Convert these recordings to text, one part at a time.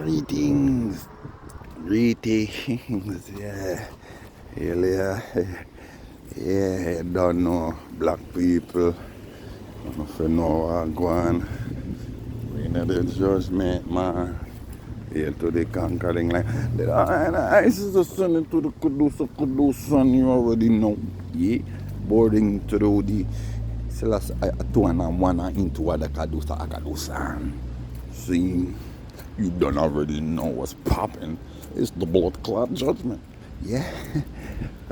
Greetings, greetings, yeah, yeah, yeah, don't know black people, I don't know what I'm going, we know the judgment, man, hail to the conquering line, I is the son into the Kudus, son, you already know, yeah, boarding to the Silas, I two and one into what the Akadusa, see. You don't already know what's popping. It's the blood clot judgment. Yeah.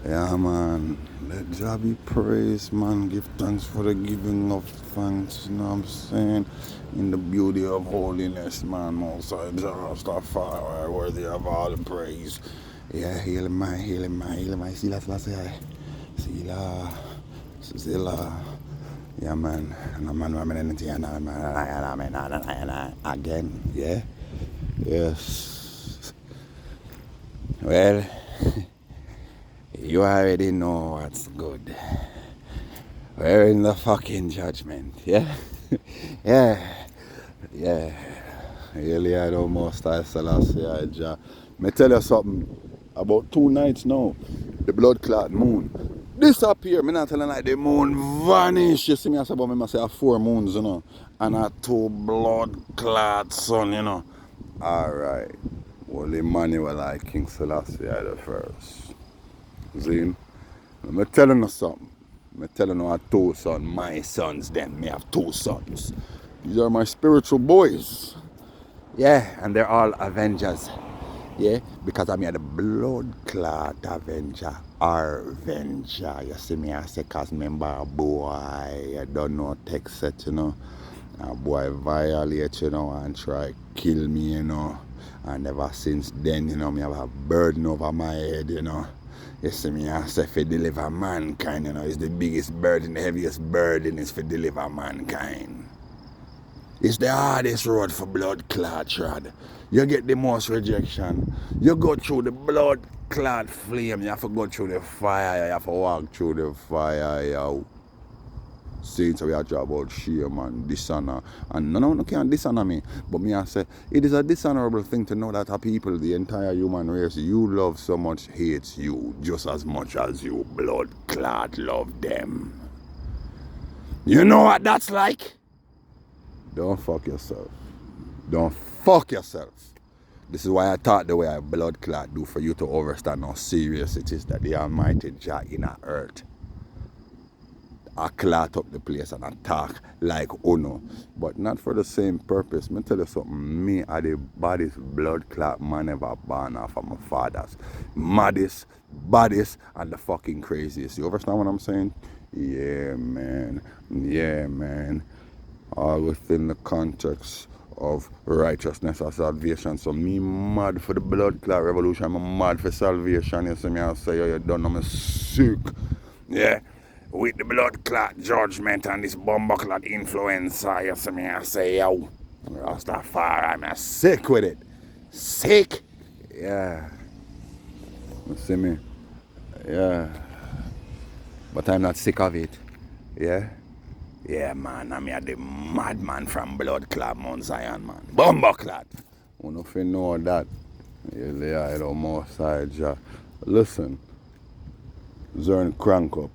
Yeah, man. Let Jah be praised, man. Give thanks for the giving of thanks. You know what I'm saying? In the beauty of holiness, man. Most High Jah Rastafari, worthy of all the praise. Yeah, heal him, man. Heal him, man. Heal him, man. Sila. Yeah, man. And man, again. Yeah. Yes. Well, you already know what's good. We're in the fucking judgment, yeah? Yeah. Yeah. Really, I don't most I Psyops+More. Me tell you something. About 2 nights now, the blood clot moon disappear. Me not telling like the moon vanish. You see me I say, but me must say 4 moons, you know. And 2 blood clot sun, you know. Alright. Well, Emmanuel I King Selassie the first. See? I'm telling you something. I'm telling you I have 2 sons. My sons then. Me have 2 sons. These are my spiritual boys. Yeah, and they're all Avengers. Yeah, because I'm here the blood clot Avenger. Avenger. You see me I say cause remember a boy I don't know text set, you know. A boy violate, you know, and try kill me, you know. And ever since then, you know, me have a burden over my head, you know. You see me, I say for deliver mankind, you know, it's the biggest burden, the heaviest burden is for deliver mankind. It's the hardest road for blood clot, Rod. You get the most rejection. You go through the blood clot flame, you have to go through the fire, you have to walk through the fire, yo. Since we are talking about shame and dishonor, and no one can dishonor me, but me I say it is a dishonorable thing to know that a people, the entire human race you love so much hates you just as much as you blood clot love them. You know what that's like? Don't fuck yourself. Don't fuck yourself. This is why I thought the way I blood clot do for you to understand how serious it is that the Almighty Jah in our earth I clot up the place and attack like Uno, but not for the same purpose. Me tell you something, me are the baddest blood clot man ever born off of my fathers. Maddest, baddest, and the fucking craziest. You understand what I'm saying? Yeah, man. Yeah, man. All within the context of righteousness or salvation. So me mad for the blood clot revolution. I'm mad for salvation. You see me, I say, yo, you don't know me sick. Yeah. With the blood clot judgment and this bomber clot influencer, you see me, I say, yo, Rastafari, I'm sick with it. Sick? Yeah. You see me? Yeah. But I'm not sick of it. Yeah? Yeah, man, I'm here the madman from blood clot Mount Zion, man. Bomber clot. You know if you know that. Yeah, I don't most side, Jah. Listen. Zern crank up.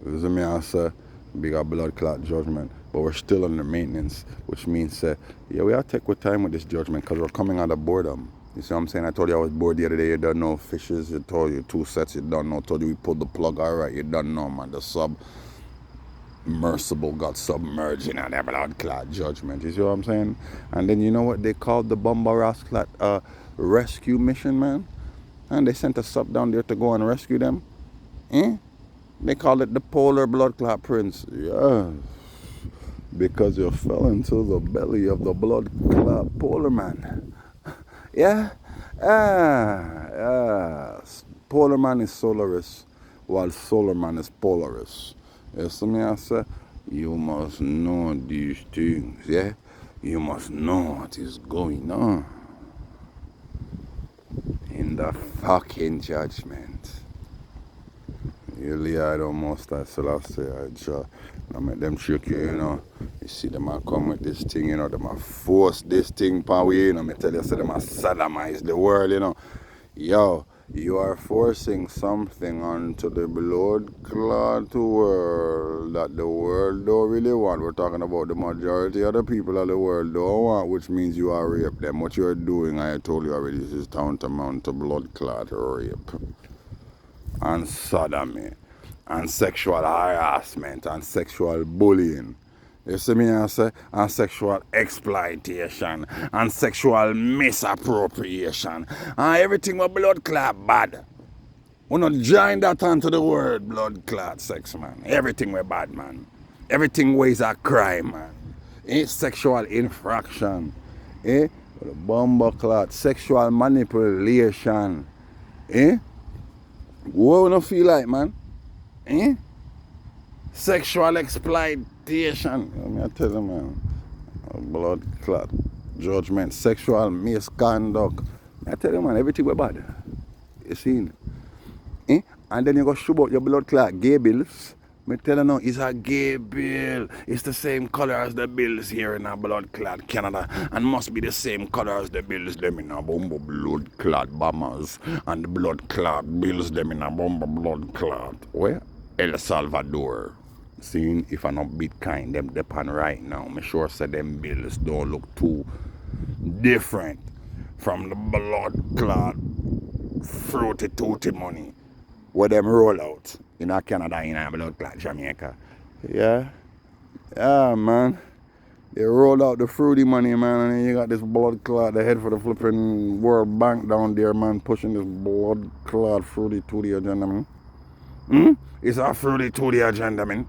You see me, I say, bigger blood clot judgment, but we're still under maintenance, which means, yeah, we have to take our time with this judgment because we're coming out of boredom. You see what I'm saying? I told you I was bored the other day, you don't know fishes, I told you 2 sets, you don't know, I told you we pulled the plug, alright, you don't know, man, the submersible got submerged in that blood clot judgment, you see what I'm saying? And then you know what they called the Bomber Rasclat rescue mission, man? And they sent a sub down there to go and rescue them. They call it the polar blood clot prince. Yeah. Because you fell into the belly of the blood clot polar man. Yeah? Yes. Polar man is Solaris, while solar man is Polaris. You see me, I say, you must know these things, yeah? You must know what is going on in the fucking judgment. Really, I don't most I Selassie, I make them trick you, you know. You see them a come with this thing, you know, them a force this thing upon we, you know. Me tell you, so them a sodomize the world, you know. Yo, you are forcing something onto the blood clot world that the world don't really want. We're talking about the majority of the people of the world don't want, which means you are rape them. What you're doing, I told you already, this is tantamount to blood clot rape and sodomy and sexual harassment and sexual bullying. You see me I say? And sexual exploitation and sexual misappropriation and everything with blood clot bad. We not join that onto the word blood clot sex, man. Everything we bad, man. Everything is a crime, man. Sexual infraction. Bomber clot. Sexual manipulation. What we don't feel like, man? Sexual exploitation. Let me tell you, man. Blood clot. Judgment. Sexual misconduct. I tell you, man, everything we bad. You see? And then you go show about your blood clot gay bills. Me tell you now, it's a gay bill. It's the same color as the bills here in a blood clot Canada. And must be the same color as the bills them in a bomber blood clot bombers. And the blood clot bills them in a bomber blood clot. Where? El Salvador. Seeing if I not Bitcoin them depend right now. Me sure say them bills don't look too different from the blood clot fruity tooty money where them roll out in a Canada in a blood clot Jamaica. Yeah, man. They roll out the fruity money, man, and then you got this blood clot, the head for the flipping World Bank down there, man, pushing this blood clot fruity tooty agenda, man. It's a fruity tooty agenda, man.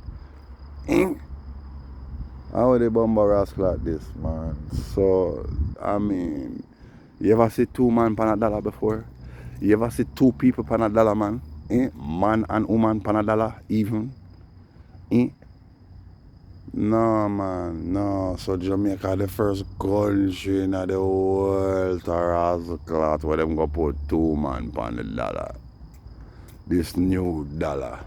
How would they bomber ask like this, man? So, I mean, you ever see two man pan a dollar before? You ever see two people pan a dollar, man? Man and woman pan a dollar, even? No, man, no. So Jamaica the first country in the world to has a cloth where them go put two man pan the dollar. This new dollar.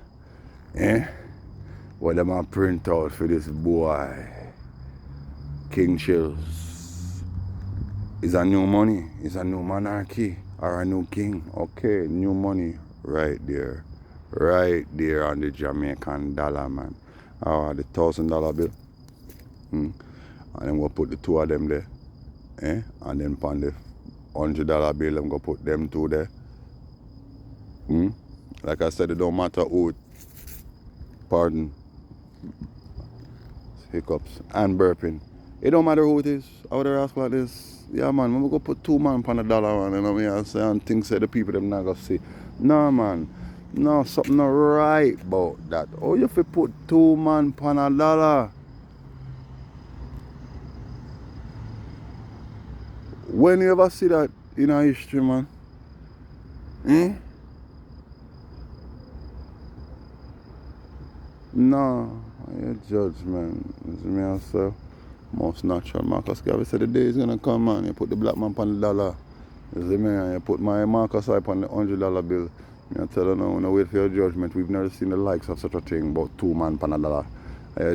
What them a print out for this boy. King Chills. It's a new money. It's a new monarchy. Or a new king. Okay, new money right there. Right there on the Jamaican dollar, man. Or the $1,000 bill. And then we'll put the two of them there. And then on the $100 bill, I'm going to put them two there. Like I said, it don't matter who. Pardon. Hiccups and burping. It don't matter who it is. I would ask like this. Yeah, man, I'm going to put two man on a dollar, man. You know what I mean? I say, and things say the people them not going to see. No, man. No, something not right about that. Oh, you have to put two man on a dollar. When you ever see that in our history, man? No, your judgment. As me I say, most natural. Marcus Garvey said the day is gonna come, man. You put the black man on the dollar. You see me? And you put my Marcus up on the $100 bill. I tell you now, no wait for your judgment. We've never seen the likes of such a thing about two man on a dollar.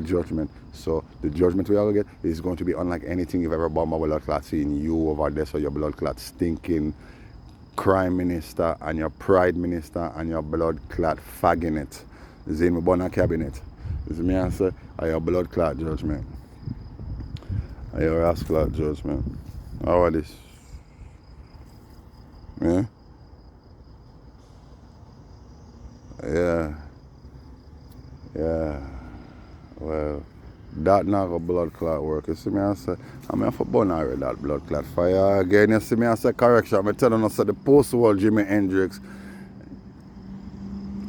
Judgment. So the judgment we are gonna get is going to be unlike anything you've ever bombed with blood clot seeing you over there. So your blood clot stinking crime minister and your pride minister and your blood clot fagging it. Is in my bonner cabinet. Is me answer? Are your blood clot judgment? Are your ass clot judgment? How are this? Yeah? Yeah. Well, that not a blood clot work. You see me I say, I'm here for burn already that blood clot fire again. You see me I say correction. I'm telling us that the post-war Jimi Hendrix,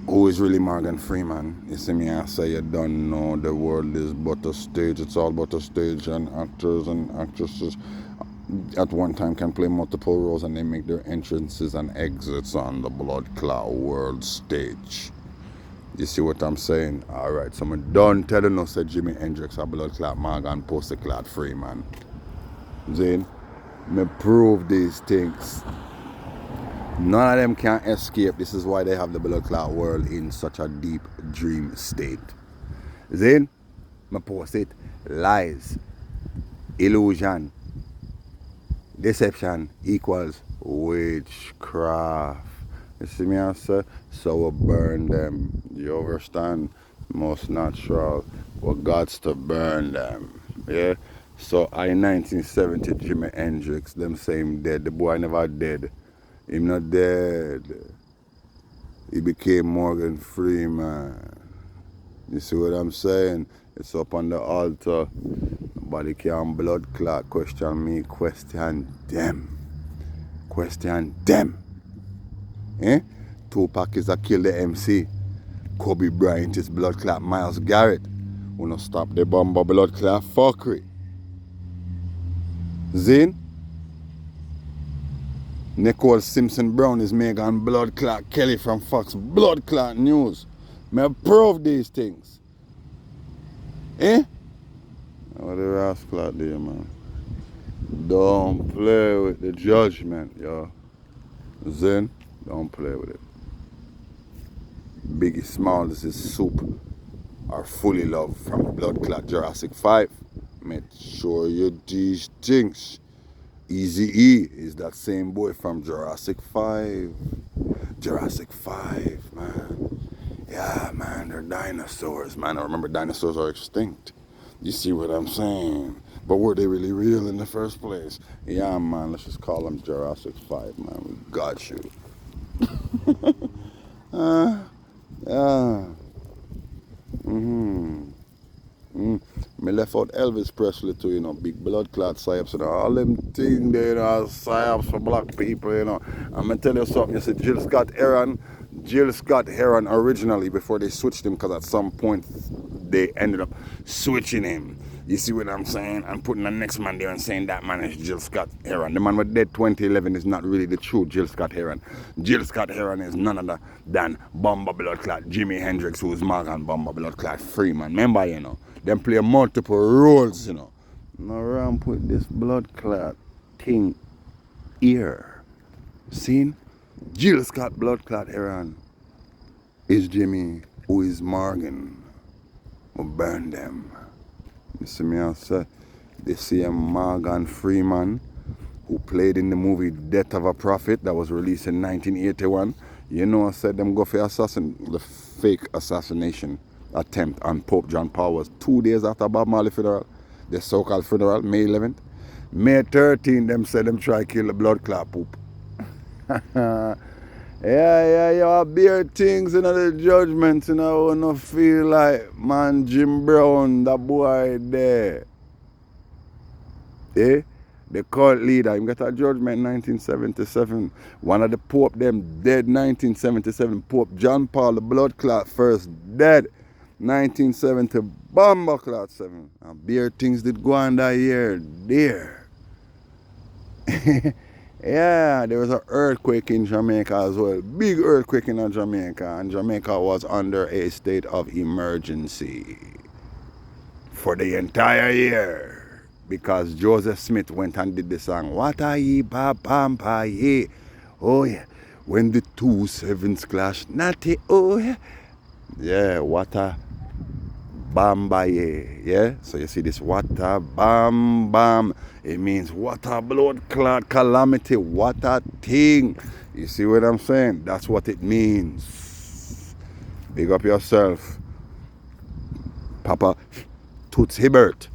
who is really Morgan Freeman. You see me I say you don't know the world is but a stage. It's all but a stage, and actors and actresses at one time can play multiple roles and they make their entrances and exits on the blood clot world stage. You see what I'm saying? Alright, so I'm done telling us that Jimi Hendrix a blood clot Morgan post clot Freeman. Then me prove these things. None of them can escape. This is why they have the blood clot world in such a deep dream state. Then, I post it. Lies, illusion, deception equals witchcraft. You see me answer? So we burn them. You understand? Most natural. We gots to burn them. Yeah? So I 1970 Jimi Hendrix, them say him dead. The boy never dead. Him not dead. He became Morgan Freeman. You see what I'm saying? It's up on the altar. Nobody can blood clot. Question me, question them. Question them. Eh? Tupac is a kill the MC. Kobe Bryant is blood clot Miles Garrett. We not stop the bomber blood clot fuckery. Zin? Nicole Simpson Brown is Megan blood clot Kelly from Fox blood clot News. May I prove these things? Eh? What the rascal out there, man? Don't play with the judgment, yo. Zen, don't play with it. Biggie Smalls is soup are fully loved from Blood Clot Jurassic 5. Make sure you these things. Easy E is that same boy from Jurassic 5. Jurassic 5, man. Yeah, man, they're dinosaurs, man. I remember dinosaurs are extinct. You see what I'm saying? But were they really real in the first place? Yeah, man, let's just call them Jurassic 5, man. We got you. Yeah. Me left out Elvis Presley too, you know, big blood clot Psyops and all them things there, you know, Psyops for black people, you know. I'm gonna tell you something, you see Jill Scott Heron originally before they switched him, because at some point they ended up switching him. You see what I'm saying? And putting the next man there and saying that man is Jill Scott Heron. The man was dead 2011 is not really the true Jill Scott Heron. Jill Scott Heron is none other than Bomber Blood Clot Jimi Hendrix, who is Morgan Bomber Blood Clot Freeman. Remember, you know, them play multiple roles, you know. Now ramp with this blood clot thing here. Seen? Jill Scott Blood Clot Heron is Jimmy, who is Morgan. We'll burn them. You see me, I say, they see a Morgan Freeman who played in the movie Death of a Prophet that was released in 1981. You know, I said them go for the fake assassination attempt on Pope John Paul was 2 days after Bob Marley funeral, the so-called funeral, May 11th. May 13th, them said them try to kill the blood clot poop. Yeah, beer things, you know, the judgments, you know, I don't feel like, man, Jim Brown, that boy there. Eh? The cult leader, he got a judgment in 1977. One of the Pope, them dead 1977. Pope John Paul, the blood clot first, dead 1970. Bomber clot 7. And beer things did go on that year, there. Yeah, there was an earthquake in Jamaica as well. Big earthquake in Jamaica. And Jamaica was under a state of emergency for the entire year. Because Joseph Smith went and did the song, What a ye ba bam ba ye. Oh yeah. When the 2 sevens clash, natty, oh yeah. Yeah, what a bam ba ye. Yeah? So you see this what a bam bam. It means what a blood clot calamity, what a thing. You see what I'm saying? That's what it means. Big up yourself. Papa Toots Hibbert,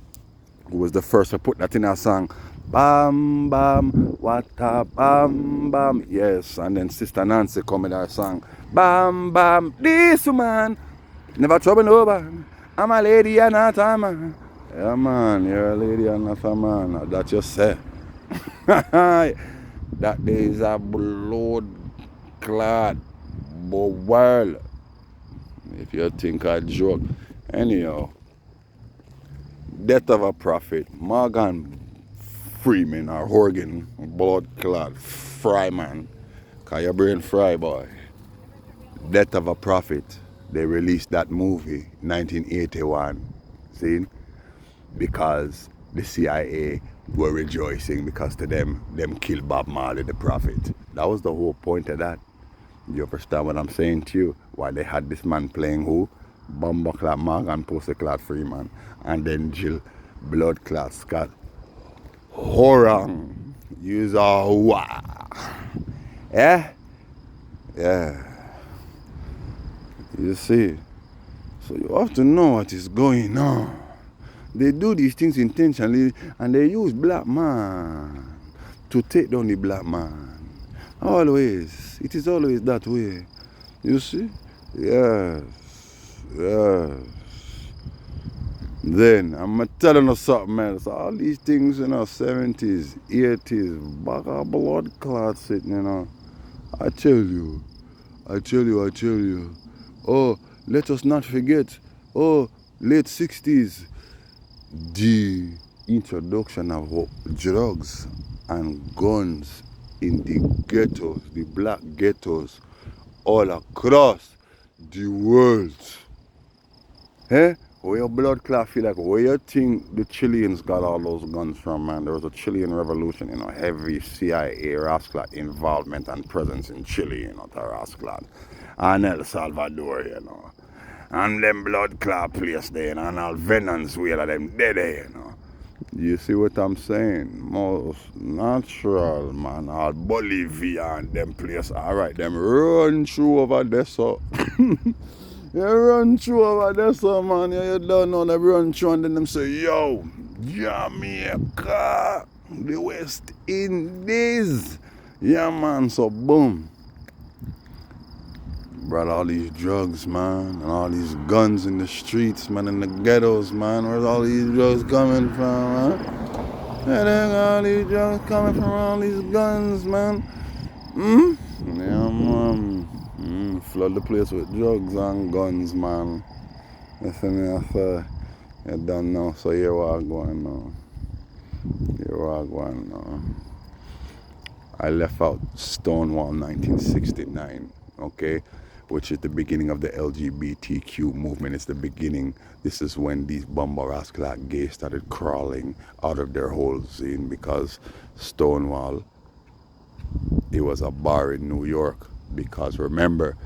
who was the first to put that in our song. Bam bam, what a bam bam. Yes, and then Sister Nancy come in our song. Bam bam, this woman, never trouble nobody. I'm a lady and not a man. Yeah, man, you're a lady and not a man. That you say. That there is a blood clot world. If you think I joke. Anyhow, Death of a Prophet, Morgan Freeman or Horgan, blood clot, fry man. Cause your brain fry, boy. Death of a Prophet. They released that movie 1981. See? Because the CIA were rejoicing because to them killed Bob Marley the prophet. That was the whole point of that. You understand what I'm saying to you? Why they had this man playing who? Bomber clot Morgan, Pussy clot Freeman, and then Jill blood clot Scott. Horang. Use a wah. Yeah? Yeah. You see? So you have to know what is going on. They do these things intentionally and they use black man to take down the black man. Always. It is always that way. You see? Yes. Yes. Then, I'm telling you something else. All these things, 70s, 80s, back of blood clots sitting, I tell you. Oh, let us not forget. Oh, late 60s, the introduction of drugs and guns in the ghettos, the black ghettos, all across the world. Eh? Where your blood clot feel like, where you think the Chileans got all those guns from, man? There was a Chilean revolution, heavy CIA rascal involvement and presence in Chile, the rascal. And El Salvador, And them blood clot place there, and all Venezuela, them dead, You see what I'm saying? Most natural, man. All Bolivia and them place. Alright, them run through over there, so. You run through over there, so, man. You don't know them run through and then them say, yo, Jamaica, the West Indies. Yeah, man, so boom. Brought all these drugs, man, and all these guns in the streets, man, in the ghettos, man. Where's all these drugs coming from, man? All these drugs coming from all these guns, man. Yeah, man. Flood the place with drugs and guns, man. Listen, I say, you don't know, so here what I'm going now. I left out Stonewall 1969, okay? Which is the beginning of the LGBTQ movement. It's the beginning. This is when these bumper rascal gays started crawling out of their holes in, because Stonewall, it was a bar in New York. Because remember,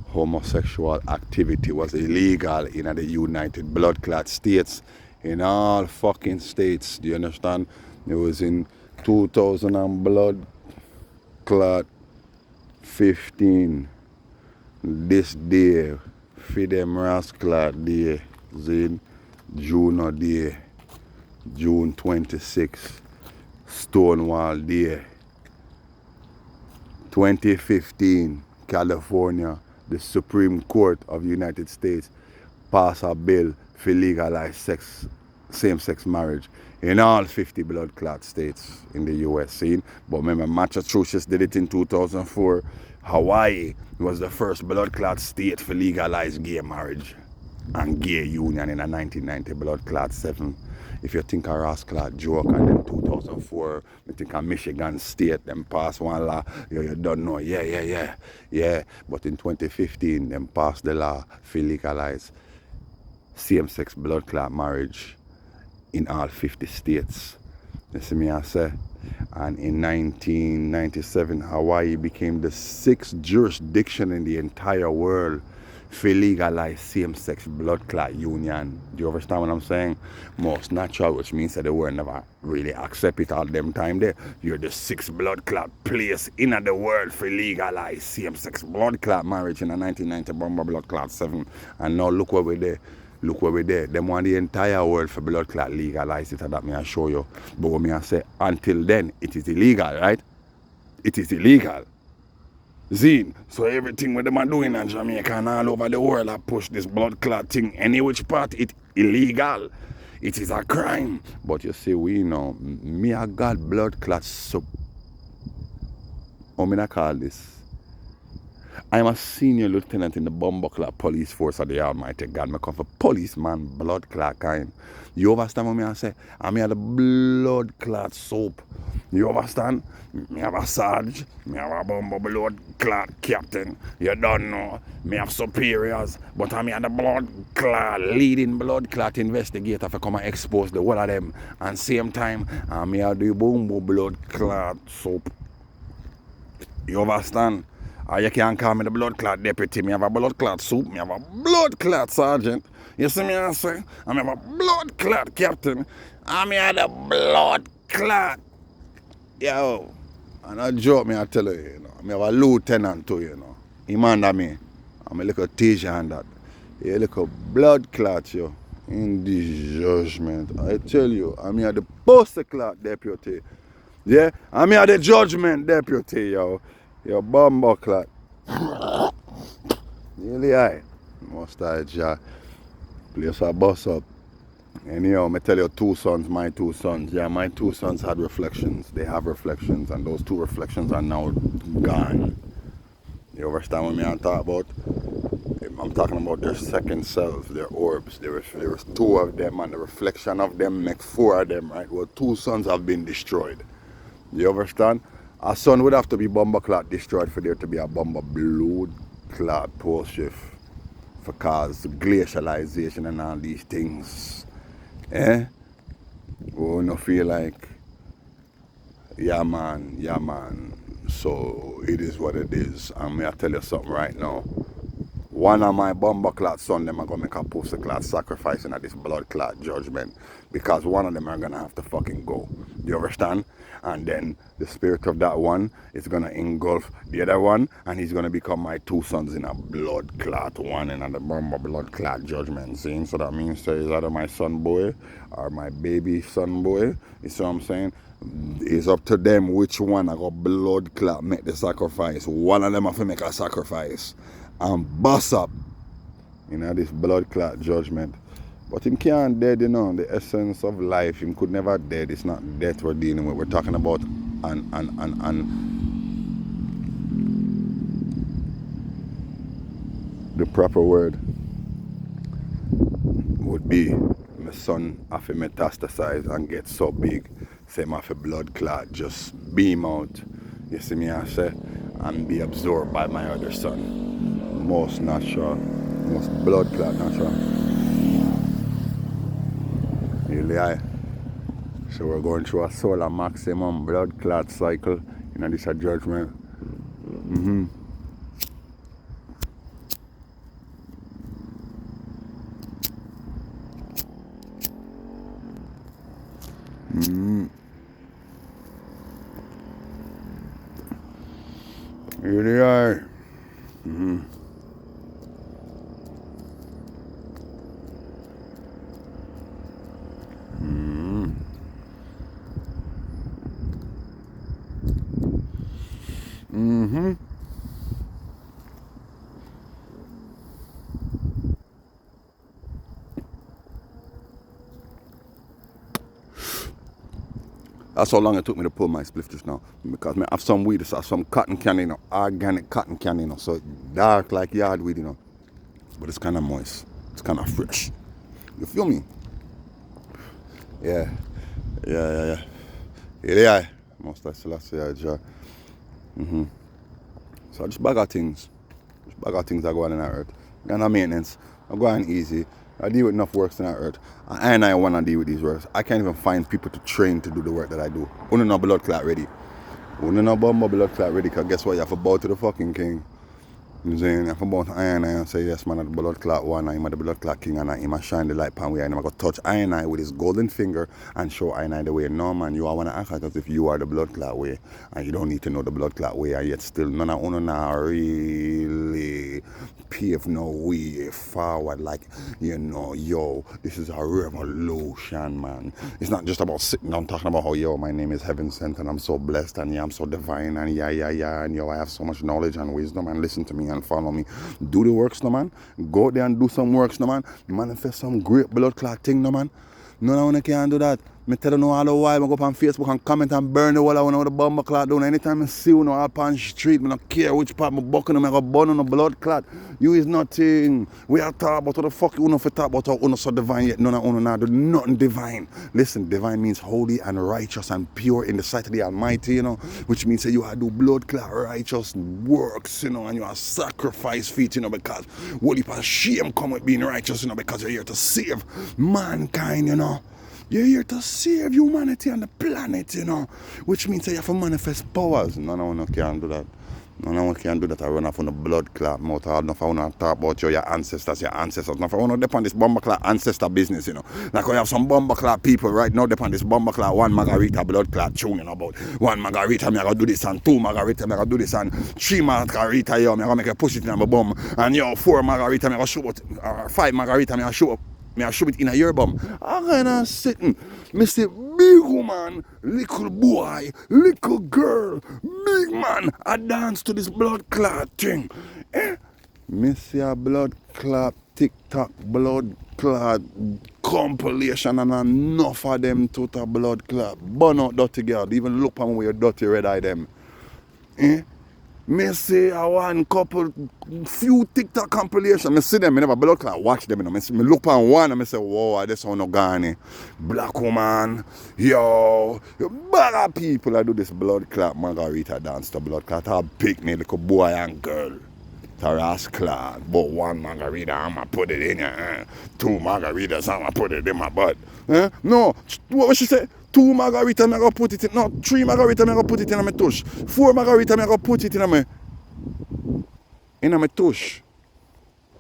homosexual activity was illegal in the United Blood Clot States. In all fucking states, do you understand? It was in 2000 and blood clot 15. This day, for them rascal day, June day, June 26, Stonewall Day, 2015, California, the Supreme Court of the United States passed a bill for legalize same-sex marriage in all 50 blood clot states in the U.S. scene. But remember, Massachusetts did it in 2004. Hawaii was the first blood clot state for legalize gay marriage and gay union in a 1990 blood clot 7. If you think a rascal joke, and then 2004, you think a Michigan state, them pass one law, you don't know, yeah. But in 2015, them passed the law for legalize same-sex blood clot marriage in all 50 states. You see me I say? And in 1997, Hawaii became the 6th jurisdiction in the entire world for legalize same-sex blood clot union. Do you understand what I'm saying? Most natural, which means that they were never really accept it all them time there. You're the 6th blood clot place in the world for legalize same-sex blood clot marriage in the 1990 bomber blood clot 7. And now look where we're there. Them want the entire world for blood clot legalize it, and that me I show you. But what me I say, until then, it is illegal, right? It is illegal. Zine. So everything what them are doing in Jamaica and all over the world, I push this blood clot thing any which part, it illegal. It is a crime. But you see, we know, me I got blood clots, so how me I call this? I'm a senior lieutenant in the bomber clot police force of the Almighty God. I come for policeman, blood clot kind. You understand what me I say? I have the blood clot soap. You understand? Me have a sarge, me have a bomber blood clot captain. You don't know. Me have superiors, but I have the blood clot, leading blood clot investigator for come and expose the whole of them. And same time, I have the bomber blood clot soap. You understand? Or you can't call me the blood clot deputy. Me have a blood clot soup. Me have a blood clot sergeant. You see me I say? I have a blood clot captain. And me have the blood clot. Yo. And a joke me I tell you, you know. Me have a lieutenant too, you know. Him under me. I'm a little teacher and that. He a little blood clot, yo. In this judgment. I tell you, I'm here the poster clot deputy. Yeah? I'm here the judgment deputy, yo. Yo, bumbo clot. Really high. Most I ja. Place a bus up. Anyhow, I tell you my two sons. Yeah, my two sons had reflections. They have reflections, and those two reflections are now gone. You understand what I'm talking about? I'm talking about their second selves, their orbs. There was two of them, and the reflection of them make four of them, right? Well, two sons have been destroyed. You understand? A son would have to be bomber clot destroyed for there to be a bomber blood clot post shift for cause glacialization and all these things. Eh? We don't feel like, yeah man. So it is what it is. And may I tell you something right now. One of my bomber clot son, them are going to make a poster clot sacrificing at this blood clot judgment. Because one of them are going to have to fucking go. Do you understand? And then the spirit of that one is going to engulf the other one. And he's going to become my two sons in a blood clot one and the bomber blood clot judgment scene. So that means that it's either my son boy or my baby son boy. You see what I'm saying? It's up to them which one I got blood clot make the sacrifice. One of them have to make a sacrifice. And bust up, you know, this blood clot judgment. But him can't dead, you know, the essence of life. Him could never dead. It's not death we're dealing with. We're talking about the proper word would be my son have to metastasize and get so big. Same have a blood clot just beam out. You see me I say? And be absorbed by my other son. Most natural, most blood clot natural. Really high. So we're going through a solar maximum blood clot cycle in this judgment. Really high. That's how long it took me to pull my spliff just now. Because I have some weed, I have some cotton candy, you know, organic cotton candy, you know, so dark like yard weed, you know. But it's kind of moist. It's kind of fresh. You feel me? Yeah. Yeah. Most I still say I jar. So just bag of things. Just bag of things that go on in that earth. Got no maintenance. I go on easy. I deal with enough works in that earth. And I want to deal with these works. I can't even find people to train to do the work that I do. Only no blood clot ready. Only no bomber blood clot ready. Because guess what? You have to bow to the fucking king. You know what I'm saying? You have to bow to I and say, yes man, I'm the blood clot one. I'm the blood clot king. And I must shine the light pan way. And I'm going to touch I with his golden finger and show I the way. No man, you all want to act like as if you are the blood clot way. And you don't need to know the blood clot way. And yet still none of you now really pave no way forward like, you know, yo, this is a revolution, man. It's not just about sitting down talking about how, yo, my name is heaven sent and I'm so blessed and yeah, I'm so divine and yeah, and yo, I have so much knowledge and wisdom and listen to me and follow me. Do the works, no man. Go out there and do some works, no man. Manifest some great blood clot thing, no man. None of you can do that. I tell you all the while, I go up on Facebook and comment and burn the wall with the bomber clot down. Anytime I see you up on the street, I don't care which part I'm bucking them, I go burn on the blood clot. You is nothing. We are talking about what the fuck you know for talk about how you so divine yet none of you now do nothing divine. Listen, divine means holy and righteous and pure in the sight of the Almighty, you know, which means that you have to do blood clot righteous works, you know, and you are sacrifice feet, you know, because what if a shame come with being righteous, you know, because you're here to save mankind, you know. You're here to save humanity and the planet, you know. Which means that you have to manifest powers. No, can do that. No one can do that. I run off on the blood clot mouth. I don't know if I want to talk about your ancestors. Now if I want to depend on this bomber clot ancestor business, you know. Like we have some bomber clot people right now depend on this bomber clot, one margarita blood clot tuning about. One margarita, me I gotta do this, and two margarita, me I gotta do this, and three margarita, yo, me I gotta make a push it in my bum. And yo, four margarita, me I gotta show it, five margarita, me I show up. Me I show it in a your bum. I'm gonna sitting. Me say, big woman, little boy, little girl, big man, I dance to this blood clot thing. Eh? Me see a blood clot, TikTok blood clot compilation and enough of them to the blood clot. Burn out dirty girl, even look on where your dirty red eye them. Eh? Me see a one couple, few TikTok compilation. Me see them, me never blood clot watch them. You know. Me look on one and me say, whoa, this one no gani. Black woman, yo, bag of people that do this blood clot margarita dance to blood clot. A picnic, like a boy and girl. Taras clot, but one margarita, I'ma put it in your two margaritas, I'ma put it in my butt. No, what she say? Two margaritas, I'm gonna put it in. No, three margaritas, I'm gonna put it in my tush. Four margaritas, I'm gonna put it in my tush.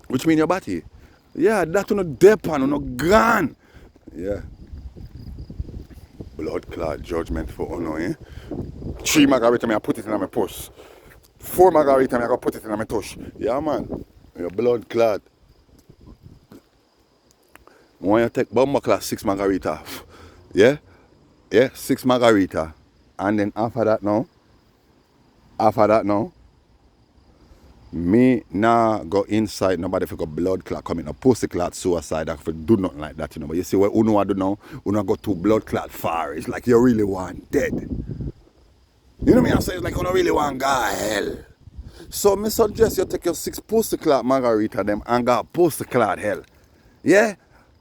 Which mean your body. Yeah, that no depan, no gone. Yeah. Blood clot judgment for honor, eh? Three margaritas, I put it in my puss. Four margarita, I gotta put it in my tush. Yeah, man. Your blood clot. When you take bomber clot, 6 margarita. Yeah? Yeah, 6 margarita. And then after that now, me nah go inside nobody for got blood clot coming, no pussy clot suicide, I do nothing like that, you know. But you see what Uno do now? Uno go to blood clot far. It's like you really want dead. You know what I say? It's like you don't really want guy hell. So me suggest you take your 6 pussy clot margarita them and go pussy clot hell. Yeah?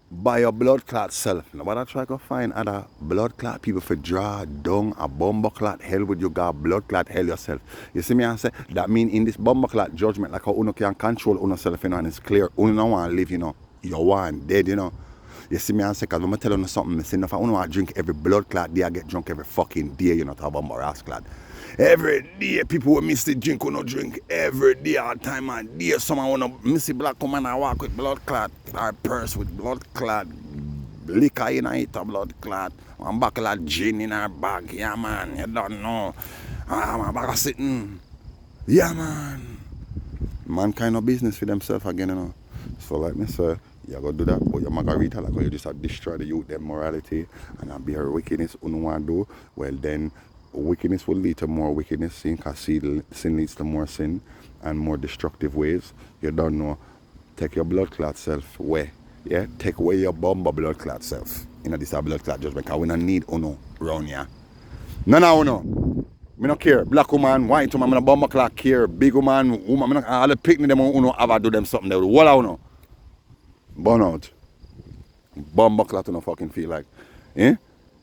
By your blood clot self. Now what I try to find other blood clot people for draw down a bomber clot hell with you got blood clot hell yourself. You see me I say? That mean in this bomber clot judgment, like how Uno can control Uno self, you know, and it's clear. Uno don't want to live, you know. You want dead, you know. You see me I say, because when I tell you something, I say, if I want to drink every blood clot day, I get drunk every fucking day, you know, to a bomber ass clot. Every day, people will miss the drink, will not drink. Every day, all time and day, someone want to miss a black woman and walk with blood clot, or purse with blood clot, liquor in it, a blood clot, one buckle of gin in her bag. Yeah, man, you don't know. My bag of sitting. Yeah, man. Man kind of business for themselves again, you know. So, like me say, you gotta do that, but your margarita, like you just destroy the youth, their morality, and a bare wickedness, you want to do, well then, wickedness will lead to more wickedness, sin, because sin leads to more sin and more destructive ways. You don't know. Take your blood clot self away. Yeah? Take away your bomber blood clot self. You know, this is a blood clot judgment, because we don't need Uno around here. No, Uno. Me don't care. Black woman, white woman, me no bomber clot care. Big woman, me not all the picnic them Uno ever do them something. They will wall Uno. Burn out. Bomber clot, you don't fucking feel like. Eh?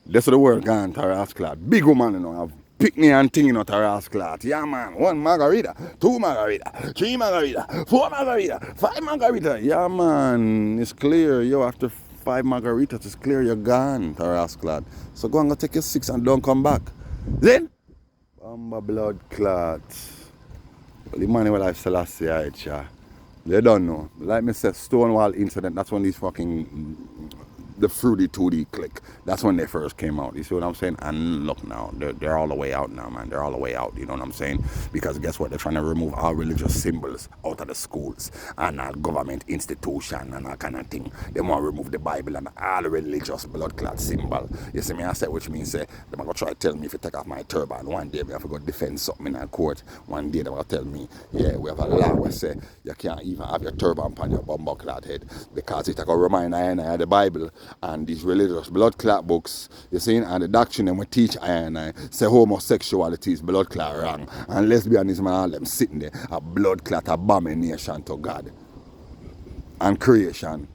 That's the world gone, Taras clot. Big woman, you know, have pick me and thing, you know, Taras clot. Yeah, man. 1 margarita, 2 margarita, 3 margarita, 4 margarita, 5 margarita. Yeah, man. It's clear. Yo, after 5 margaritas, it's clear you're gone, Taras clot. So go and go take your 6 and don't come back. Then, bomber blood clot. Well, Emmanuel Life Selassie, yeah. They don't know. Like me said, Stonewall incident, that's when these fucking the Fruity Tooty click. That's when they first came out. You see what I'm saying? And look now, they're all the way out now, man. They're all the way out. You know what I'm saying? Because guess what? They're trying to remove all religious symbols out of the schools and all government institution and all kind of thing. They want to remove the Bible and all religious blood clot symbol. You see me? I said, which means they're going to try to tell me if you take off my turban. One day we have to go defend something in a court. One day they're going to tell me, yeah, we have a law where say you can't even have your turban upon your bumbo clot head because it's going to remind I of the Bible. And these religious blood clot books, you see, and the doctrine them we teach I say homosexuality is blood clot wrong, and lesbianism and all them sitting there a blood clot abomination to God and creation.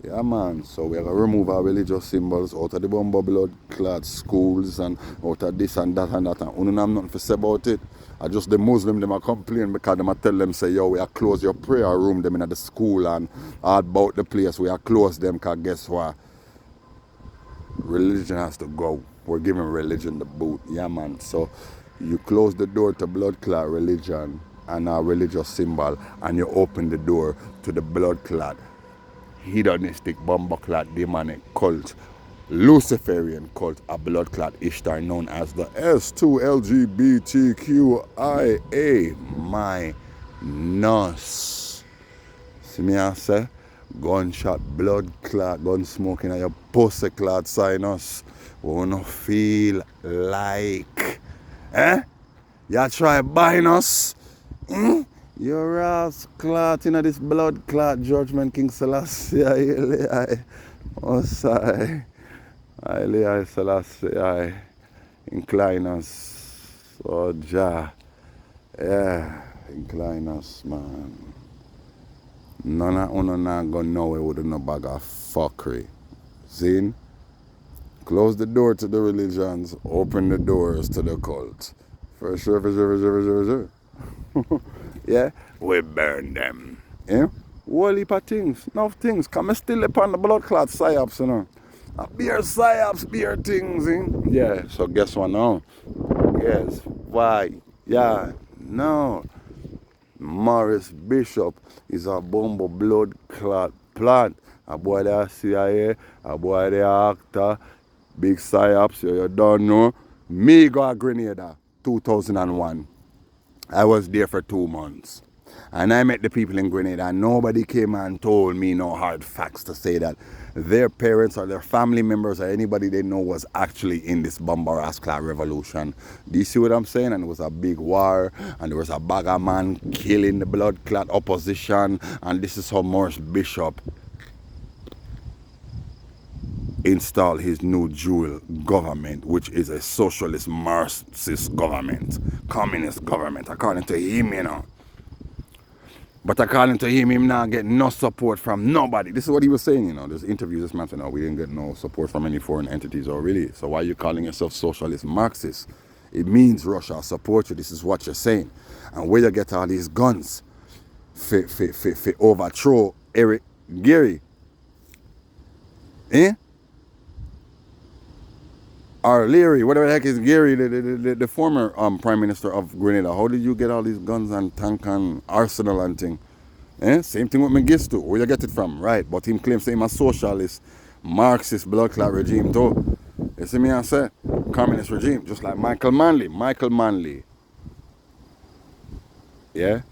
Yeah, man. So we are gonna remove our religious symbols out of the bumbo blood clot schools and out of this and that and that. And I have nothing to say about it. I just the Muslim them are complain because them I tell them say, yo, we are close your prayer room them in the school and all about the place we are close them because guess what? Religion has to go. We're giving religion the boot. Yeah, man. So You close the door to blood clot religion and a religious symbol, and you open the door to the blood clot, hedonistic, bomber clot, demonic cult, Luciferian cult, a blood clot Ishtar known as the S2LGBTQIA minus. See me I say? Gunshot, blood clot, gun smoking and your pussy clot sinus. Wanna feel like, you try buying us? Your ass clot in this blood clot judgment King Selassie. Oh, sorry. I Selassie. I incline us. Oh, Jah. Yeah, incline us, man. None of you not going nowhere with no bag of fuckery. Zin? Close the door to the religions, open the doors to the cult. For sure, for sure, for sure, for sure, for sure. Yeah? We burn them. Yeah? Whole heap of things. Enough things. Come still upon the blood clot psyops, you know. Beer psyops, beer things, Yeah, so guess what now? Guess why? Yeah, no. Maurice Bishop is a bumbo blood clot plant. A boy there CIA, a boy there actor, big psyops, you don't know. Me go to Grenada, 2001. I was there for 2 months. And I met the people in Grenada, and nobody came and told me no hard facts to say that their parents or their family members or anybody they know was actually in this bomber-ass clot revolution. Do you see what I'm saying? And it was a big war, and there was a bag of man killing the blood clot opposition, and this is how Maurice Bishop install his new dual government, which is a socialist Marxist government, communist government, according to him, you know. But according to him not get no support from nobody. This is what he was saying, you know. There's interviews this man said, no, we didn't get no support from any foreign entities or really. So why are you calling yourself socialist Marxist? It means Russia support you. This is what you're saying. And where you get all these guns for overthrow Eric Gary? Or Leary, whatever the heck is Gary, the former Prime Minister of Grenada. How did you get all these guns and tank and arsenal and thing? Same thing with Mengistu. Where you get it from? Right, but him claims him a socialist, Marxist blood clot regime too. You see me I say? Communist regime, just like Michael Manley. Yeah?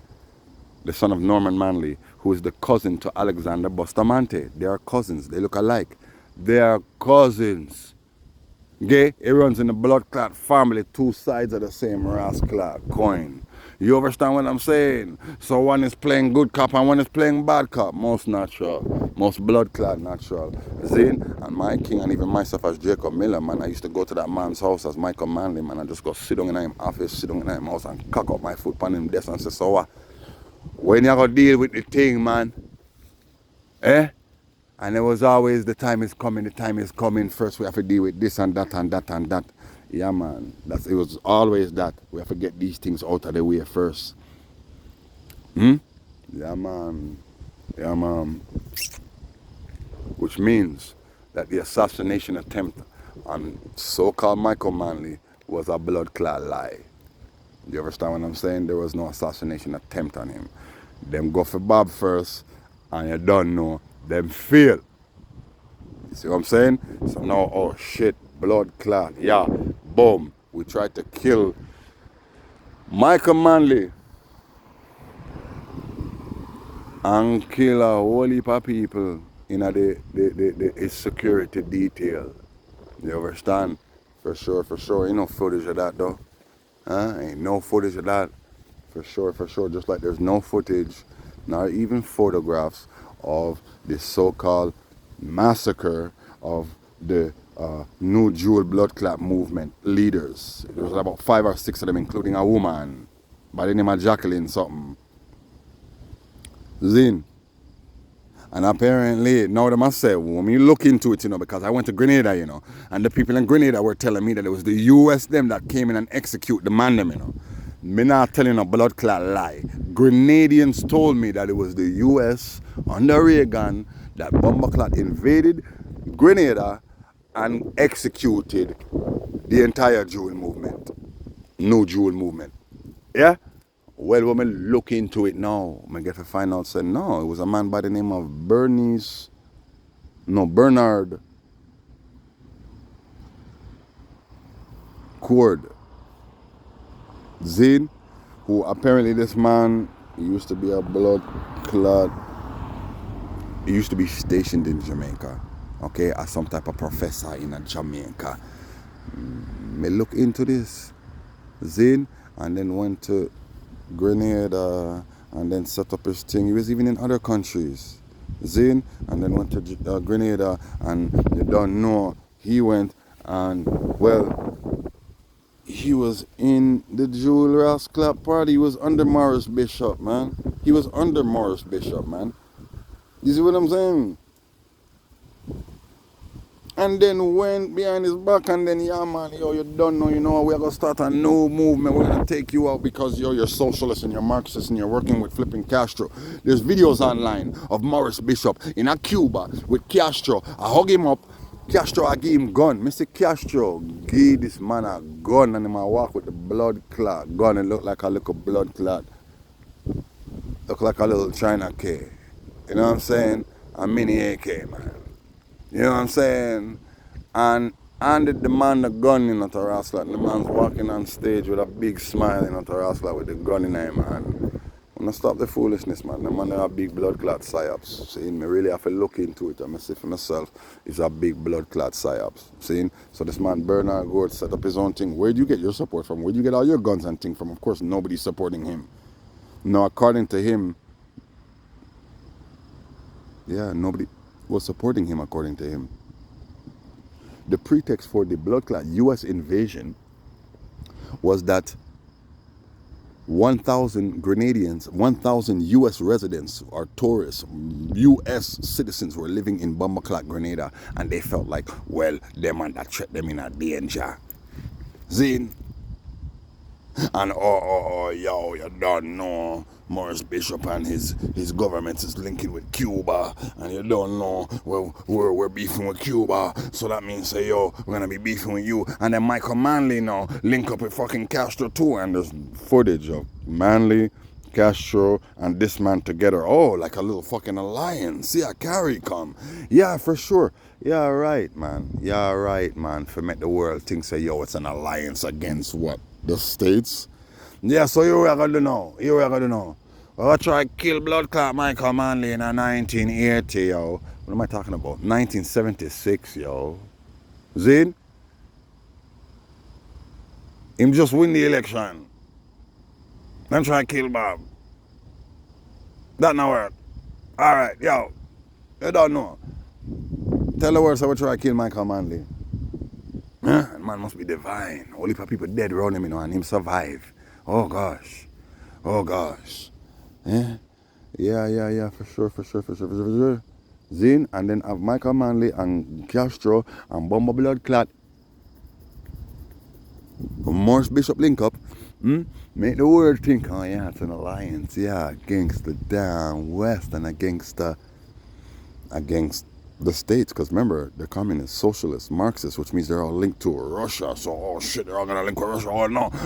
The son of Norman Manley, who is the cousin to Alexander Bustamante. They are cousins. They look alike. They are cousins. Okay? It runs in the blood clot family, 2 sides of the same rascal coin. You understand what I'm saying? So one is playing good cop and one is playing bad cop. Most natural. Most blood clot natural. Zin and my king and even myself as Jacob Miller, man, I used to go to that man's house as Michael Manley, man, and just go sit down in his office, sit down in his house and cock up my foot on him desk and say, so what? When you gonna deal with the thing, man? And there was always the time is coming, first we have to deal with this and that and that and that. Yeah, man, it was always that. We have to get these things out of the way first. Yeah, man. Which means that the assassination attempt on so-called Michael Manley was a blood clot lie. You understand what I'm saying? There was no assassination attempt on him. Them go for Bob first, and you don't know. Them fail. You see what I'm saying? So now, oh shit, blood clot. Yeah, boom. We tried to kill Michael Manley and kill a whole heap of people in the security detail. You understand? For sure. Ain't no footage of that though. Ain't no footage of that. For sure. Just like there's no footage, not even photographs of the so-called massacre of the New Jewel blood clot movement leaders. There was about 5 or 6 of them, including a woman by the name of Jacqueline something. Zin. And apparently, now they must say, when you look into it, you know, because I went to Grenada, you know, and the people in Grenada were telling me that it was the US them that came in and execute the man them, you know. Me not telling a blood clot lie. Grenadians told me that it was the US under Reagan that bomber clot invaded Grenada and executed the entire Jewel movement. No Jewel movement. Yeah? Well, when we look into it now, I get to find out, say, no, it was a man by the name of Bernard Cord Zane, who apparently this man used to be a blood clot. He used to be stationed in Jamaica, okay, as some type of professor in Jamaica. Me look into this, Zane, and then went to Grenada and then set up his thing. He was even in other countries, Zane, and then went to Grenada, and you don't know, he went and, well, he was in the Jewel Ross Clap party. He was under Maurice Bishop, man. He was under Maurice Bishop, man. You see what I'm saying? And then went behind his back and then, yeah, man, yo, you don't know, you know, we're going to start a new movement. We're going to take you out because you're socialist and you're Marxist and you're working with flipping Castro. There's videos online of Maurice Bishop in a Cuba with Castro. I hug him up. Castro, I give him gun. Mr. Castro, give this man a gun and him I walk with the blood clot gun and look like a little blood clot. Look like a little China K. You know what I'm saying? A mini AK, man. You know what I'm saying? And handed the man the gun in the rascal. And the man's walking on stage with a big smile in the rascal with the gun in him, man. When I stop the foolishness, man. The man have a big blood clot psyops. See, me really have to look into it. I see for myself, it's a big blood clot psyops. See? So this man Bernard Gord set up his own thing. Where do you get your support from? Where do you get all your guns and things from? Of course, nobody's supporting him. No, according to him, yeah, nobody was supporting him according to him. The pretext for the blood clot U.S. invasion was that 1,000 Grenadians, 1,000 U.S. residents or tourists, U.S. citizens were living in Bumbleclot, Grenada, and they felt like, well, them and that threat them in a danger. Zine. And yo, you don't know, Maurice Bishop and his government is linking with Cuba, and you don't know, well, we're beefing with Cuba, so that means, say, yo, we're gonna be beefing with you. And then Michael Manley now link up with fucking Castro too, and there's footage of Manley, Castro, and this man together. Oh, like a little fucking alliance. See, a carry come. Yeah, for sure. Yeah, right, man. Yeah, right, man. For make the world think, say, yo, it's an alliance against what? The States? Yeah, so you are going to know. You are going to know. We're try to kill blood clot Michael Manley in 1980, yo. What am I talking about? 1976, yo. Zin? Him just win the election. Then try to kill Bob. That not work. Alright, yo. You don't know. Tell the world so we try to kill Michael Manley. Huh? Man must be divine. Only for people dead around him, you know, and him survive. Oh gosh. Oh gosh. Yeah. Yeah, for sure. Zin, and then have Michael Manley and Castro and Bomba Blood Clot. Maurice Bishop link up. Make the world think, oh yeah, it's an alliance, yeah, against the down west and against the States, because remember, they're communist, socialist, Marxist, which means they're all linked to Russia. So, oh shit, they're all gonna link with Russia.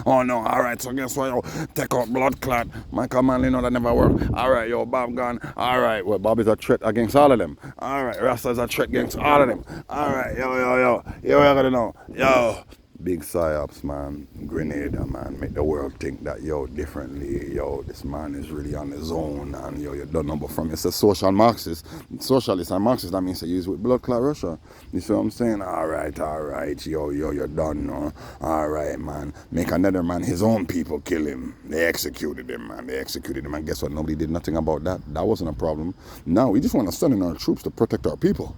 Oh no, alright, so guess what, yo, take out blood clot. Michael Manley, no, that never worked. Alright, yo, Bob gone. Alright, well, Bob is a threat against all of them. Alright, Rasta is a threat against all of them. Alright, yo, I gotta know. Yo, big psyops, man. Grenada, man. Make the world think that, yo, differently. Yo, this man is really on his own. And, yo, you don't know, but from it's a social Marxist. Socialist and Marxist, that means they use with blood clot Russia. You see what I'm saying? Alright. Yo, you don't know. Alright, man. Make another man, his own people kill him. They executed him, man. And guess what? Nobody did nothing about that. That wasn't a problem. Now, we just want to send in our troops to protect our people.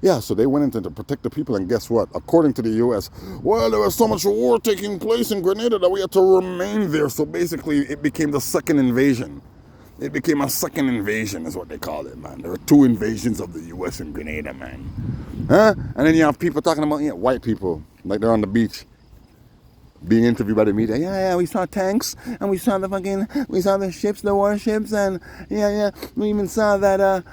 Yeah, so they went in to protect the people, and guess what? According to the U.S., well, there was so much war taking place in Grenada that we had to remain there. So basically, it became the second invasion. It became a second invasion, is what they call it, man. There were two invasions of the U.S. in Grenada, man. Huh? And then you have people talking about, white people, like they're on the beach, being interviewed by the media. Yeah, we saw tanks, and we saw the ships, the warships, and we even saw that,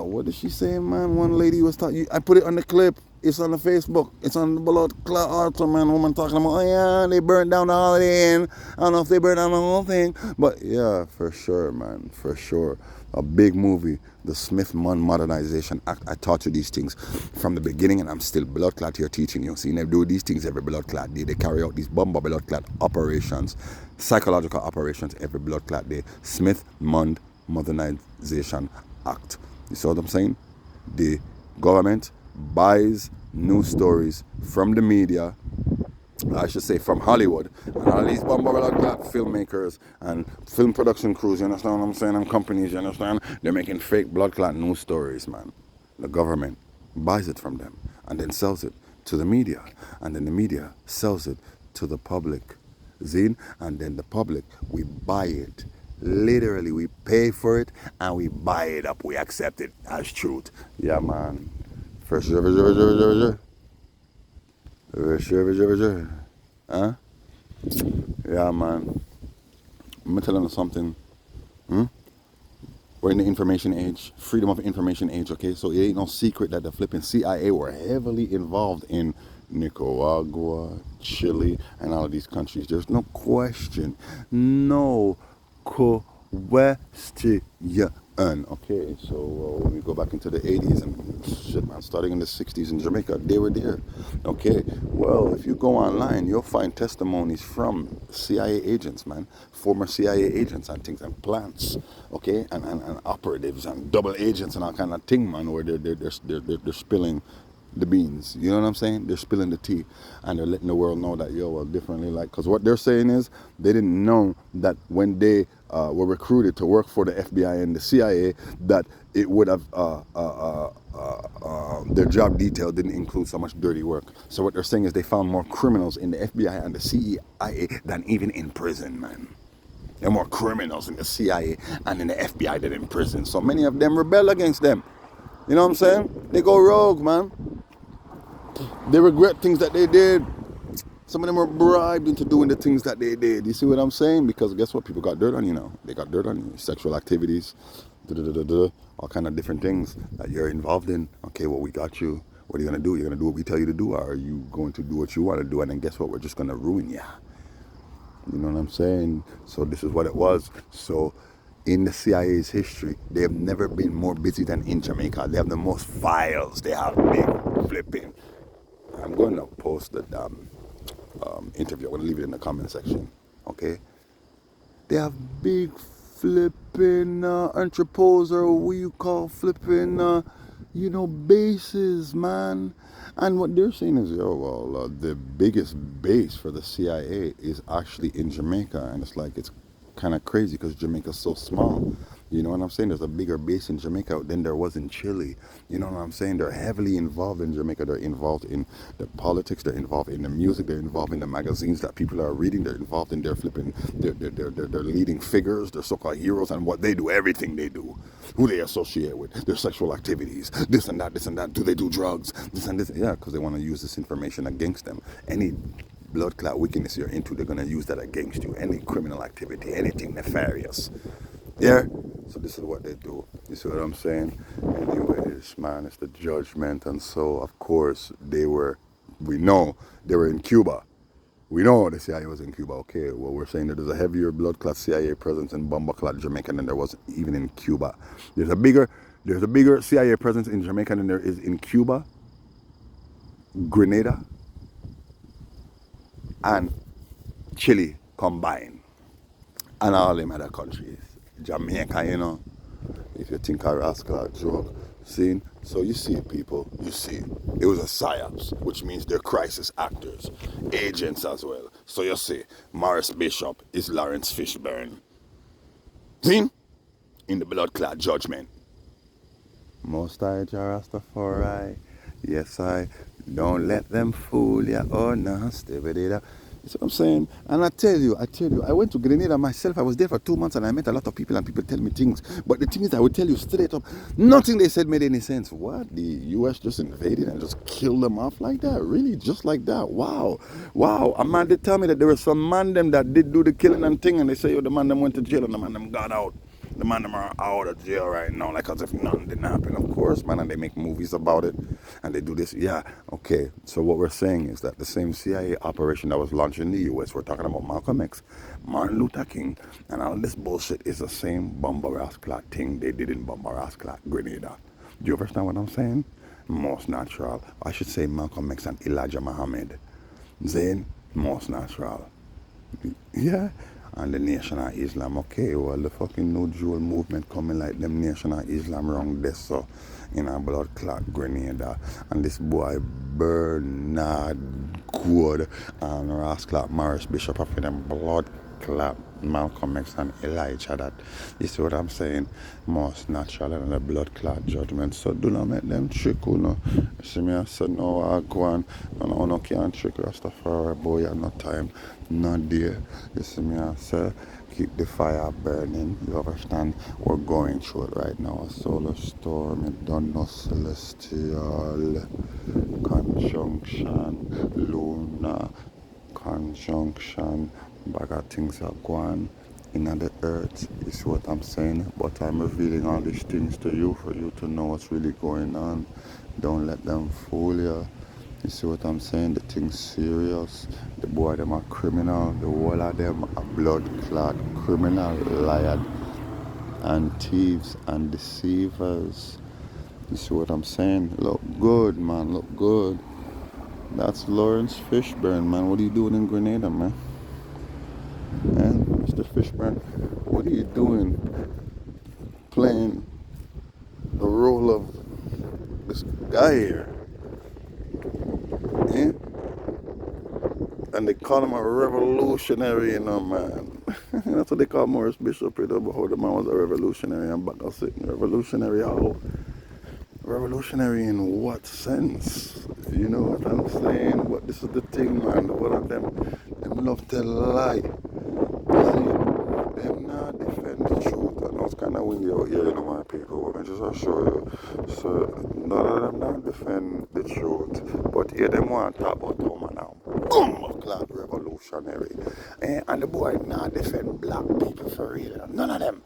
what did she say, man? One lady was talking, I put it on the clip. It's on the Facebook. It's on the blood clot article, man. Woman talking about, oh yeah, they burned down the Holiday Inn. I don't know if they burned down the whole thing. But yeah, for sure, man. For sure. A big movie. The Smith-Munn Modernization Act. I taught you these things from the beginning, and I'm still blood clot here teaching you. See, they do these things every blood clot day. They carry out these bomber blood clot operations, psychological operations every blood clot day. Smith-Munn Modernization Act. You see what I'm saying? The government buys news stories from the media, I should say from Hollywood, and all these bomber filmmakers and film production crews, you understand what I'm saying, and companies, you understand, they're making fake blood clot news stories, man. The government buys it from them and then sells it to the media, and then the media sells it to the public, Zine, and then the public, we buy it. Literally, we pay for it and we buy it up. We accept it as truth. Yeah, man. For sure. Huh? Yeah, man. I'm gonna tell you something. We're in the information age, freedom of information age, okay? So it ain't no secret that the flipping CIA were heavily involved in Nicaragua, Chile, and all of these countries. There's no question. No question. Okay, so when we go back into the 80s and shit, man, starting in the 60s in Jamaica, they were there. Okay, well, if you go online, you'll find testimonies from CIA agents, man, former CIA agents and things, and plants, okay, and operatives and double agents and all kind of thing, man, where they're spilling the beans, you know what I'm saying? They're spilling the tea, and they're letting the world know that, yo, well, differently, like, because what they're saying is they didn't know that when they were recruited to work for the FBI and the CIA, that it would have their job detail didn't include so much dirty work. So what they're saying is they found more criminals in the FBI and the CIA than even in prison, man. There are more criminals in the CIA and in the FBI than in prison. So many of them rebel against them. You know what I'm saying? They go rogue, man. They regret things that they did. Some of them were bribed into doing the things that they did. You see what I'm saying? Because guess what? People got dirt on you now. They got dirt on you. Sexual activities, all kind of different things that you're involved in. Okay, well, we got you. What are you going to do? You're going to do what we tell you to do? Or are you going to do what you want to do? And then guess what? We're just going to ruin you. You know what I'm saying? So this is what it was. So in the CIA's history, they have never been more busy than in Jamaica. They have the most files. They have big flipping. I'm going to post the interview. I'm going to leave it in the comment section. Okay? They have big flipping entrepôts, or what you call flipping, bases, man. And what they're saying is, the biggest base for the CIA is actually in Jamaica. And it's like, it's kind of crazy because Jamaica's so small. You know what I'm saying? There's a bigger base in Jamaica than there was in Chile. You know what I'm saying? They're heavily involved in Jamaica. They're involved in the politics. They're involved in the music. They're involved in the magazines that people are reading. They're involved in their flipping, their leading figures, their so-called heroes, and what they do, everything they do, who they associate with, their sexual activities, this and that. Do they do drugs? This and this. Yeah, because they want to use this information against them. Any blood clot wickedness you're into, they're going to use that against you. Any criminal activity, anything nefarious. Yeah? So this is what they do. You see what I'm saying? Anyways, man, it's the judgment. And so, of course, we know they were in Cuba. We know the CIA was in Cuba. Okay, well, we're saying that there's a heavier blood clot CIA presence in bomber clot Jamaica than there was even in Cuba. There's a bigger CIA presence in Jamaica than there is in Cuba, Grenada, and Chile combined, and all them other countries. Jamaica, if you think a rascal joke, see? So you see, people, it was a Psyops, which means they're crisis actors, agents as well. So you see, Maurice Bishop is Lawrence Fishburne. See? In the blood clot judgment. Most I Rastafari, yes I, don't let them fool ya, oh no, stay with it. You see what I'm saying? And I tell you, I went to Grenada myself. I was there for 2 months and I met a lot of people and people tell me things. But the thing is, I would tell you straight up, nothing they said made any sense. What? The US just invaded and just killed them off like that? Really? Just like that? Wow. A man did tell me that there was some man them that did do the killing and thing, and they say, the man them went to jail and the man them got out. The man them are out of jail right now, like as if nothing didn't happen. Of course, man, and they make movies about it, and they do this. Yeah, okay. So what we're saying is that the same CIA operation that was launched in the U.S., we're talking about Malcolm X, Martin Luther King, and all this bullshit is the same bomber-ass-clot thing they did in bomber-ass-clot Grenada. Do you understand what I'm saying? Most natural. I should say Malcolm X and Elijah Muhammad. Zayn, most natural. Yeah. And the Nation of Islam, okay, well, the fucking no Jewel movement coming like them Nation of Islam wrong there, so in a blood clot Grenada. And this boy Bernard Good and Rascal Maurice Bishop of them blood clot Malcolm X and Elijah, that you see what I'm saying, most natural and the blood clot judgment. So do not make them trick you, no. You see me, I said no, I go on, no can't trick Rastafari, boy, at no time, not there. You see me, I say keep the fire burning, you understand? We're going through it right now, a solar storm, it done no celestial conjunction, lunar conjunction, bag of things are going in the earth, you see what I'm saying? But I'm revealing all these things to you for you to know what's really going on. Don't let them fool you. You see what I'm saying? The thing's serious. The boy them are criminal. The whole of them are blood clot criminal, liars and thieves and deceivers. You see what I'm saying? Look good, man. Look good. That's Lawrence Fishburne, man. What are you doing in Grenada, man? And Mr. Fishburne, what are you doing playing the role of this guy here? Yeah? And they call him a revolutionary, you know, man. That's what they call Maurice Bishop, you know, but how the man was a revolutionary and back I said, revolutionary how? Revolutionary in what sense? You know what I'm saying? But this is the thing, man. One of them love to lie. See, them not defend the truth. I know it's kind of windy out here, you know, my people. I just assure you. So, none of them not defend the truth. But here them want to talk about how now. Boom! Cloud revolutionary. And the boy not defend black people for real. None of them.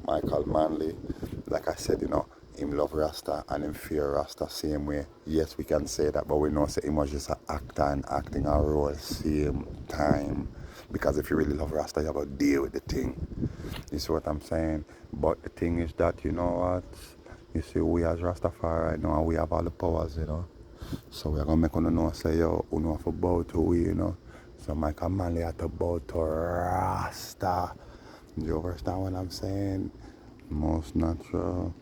Michael Manley, like I said, you know, him love Rasta and him fear Rasta same way. Yes, we can say that, but we know say him was just an actor and acting a role same time. Because if you really love Rasta, you have to deal with the thing. You see what I'm saying? But the thing is that, you know what? You see, we as Rastafari right now, we have all the powers, you know. So we're going to make you know, say, yo, you know, have to bow to we, you know. So Michael Manley had to bow to Rasta. You understand what I'm saying? Most natural.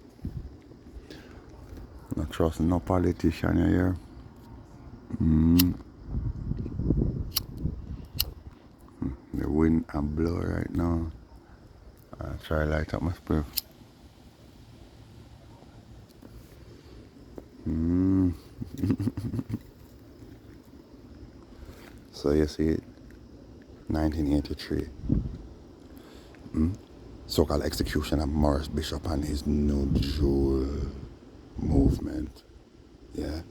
Not trust no politician here. The wind and blow right now. I try to light up my spliff. So you see it, 1983. So-called execution of Maurice Bishop and his no Jewel movement. Yeah.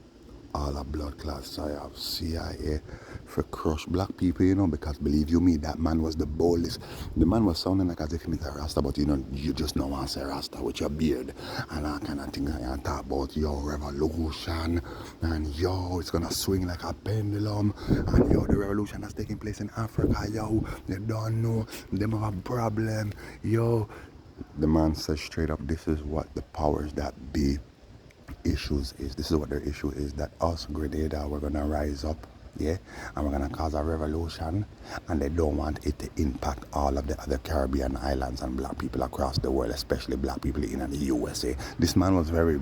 All a blood clot Psyops+Cia for crush black people, you know, because believe you me, that man was the boldest. The man was sounding like as if he was a Rasta, but you know, you just don't want to say Rasta with your beard and that kind of thing. And talk about your revolution and yo, it's gonna swing like a pendulum and yo, the revolution that's taking place in Africa, yo, they don't know, them have a problem, yo. The man says straight up, this is what the powers that be issues is. This is what their issue is, that us Grenada, we're gonna rise up, yeah, and we're gonna cause a revolution, and they don't want it to impact all of the other Caribbean islands and black people across the world, especially black people in the USA. This man was very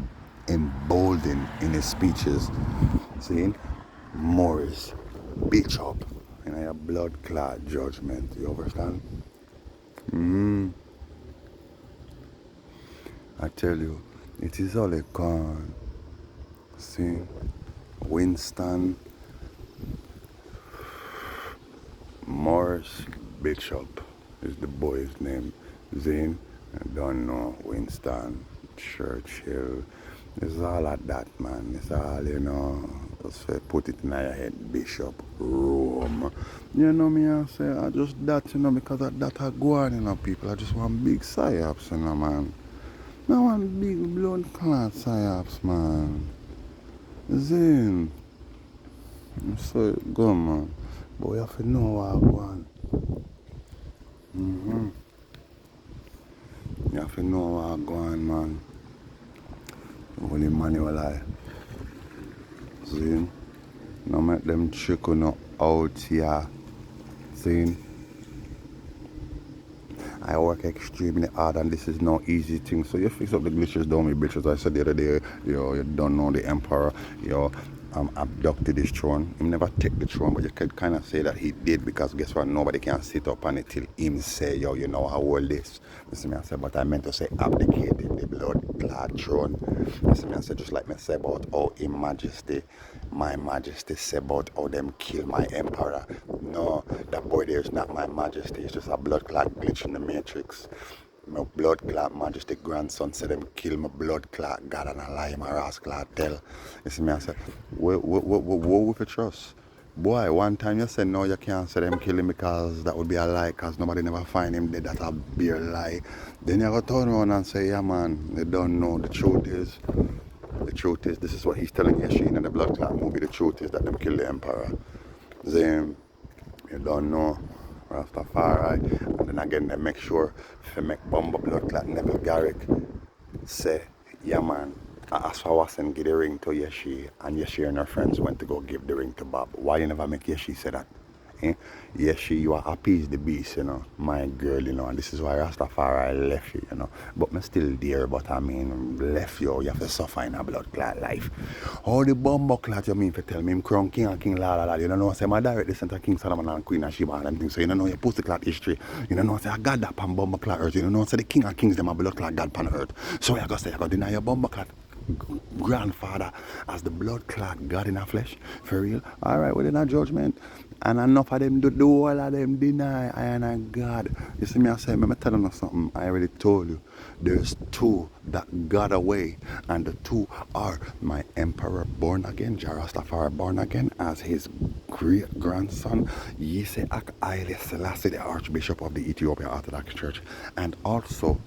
emboldened in his speeches. See, Maurice Bishop in a blood clot judgment, you understand? I tell you, it is all a con. See, Winston Maurice Bishop is the boy's name. Zane, I don't know, Winston Churchill. It's all of that, man. It's all, you know, Just say, put it in your head, Bishop Rome. You know me, I say, I just that, because of that I go on, people. I just want big psyops, man. I want big blood clot psyops, man. Zin. So go, man. But we have to know what I want. You have to know what I go on, man. Only manual eye. See? No make them trick you no out here. See? I work extremely hard and this is no easy thing. So you fix up the glitches, don't me bitches. I said the other day, you don't know the emperor, abducted his throne. He never take the throne, but you could kind of say that he did because guess what? Nobody can sit up on it till him say, you know how old this. Listen me, I said, but I meant to say abdicated the blood-clad throne. Listen me, I said, just like me say about how my majesty say about how them kill my emperor. No, that boy there is not my majesty. It's just a blood-clad glitch in the matrix. My blood clot majesty grandson said them kill my blood clot God and a lie my ass clot tell. You see me, I said, what with your trust? Boy, one time you said no, you can't say them kill him because that would be a lie because nobody never find him dead. That's a bare lie. Then you go turn around and say, yeah man, they don't know. The truth is, this is what he's telling Yashin in the blood clot movie. The truth is that them kill the emperor. Then you don't know. Rastafari, and then again they make sure to make Bumble Blood Clot Neville Garrick say, yeah man, Asfawasen give the ring to Yeshi and Yeshi and her friends went to go give the ring to Bob. Why you never make Yeshi say that? Yeshi, you are appease the beast, my girl, and this is why Rastafari left you, But me still there, but I mean, left you have to suffer in a blood clot life. How the bumbo clot you mean to tell me, I'm crown king and king la la la, you don't know, I say my direct descent to King Solomon and Queen of Sheba and them things, so you don't know your pussy clot history, you don't know, I say I got that pan bumbo clot earth, you don't know, I say the king and kings them a blood clot God pan earth. So I gotta say, I gotta deny your bumbo clot grandfather as the blood clot God in a flesh, for real. Alright, within a judgment. And enough of them do all of them deny I and God. You see me, I say, I'm telling you something. I already told you. There's two that got away, and the two are my emperor born again, Jarastafari born again, as his great grandson, Yiseak Haile Selassie, the Archbishop of the Ethiopian Orthodox Church, and also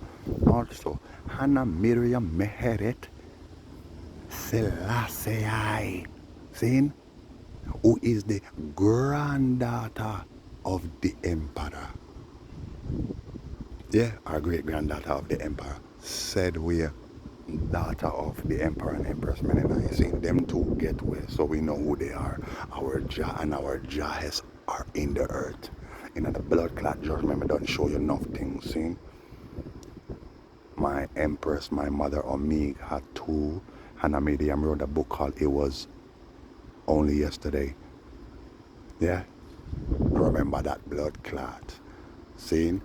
Hannah Miriam Meheret Selassie. See? Who is the granddaughter of the emperor. Yeah, our great granddaughter of the emperor. Said we daughter of the emperor and empress Menelai. See them two get away, so we know who they are. Our Jah and our Jahes are in the earth. In the blood clot judgment, I don't show you enough things, see? My empress, my mother Omeg had two, and I wrote a book called It Was Only Yesterday. Yeah? Remember that blood clot. See?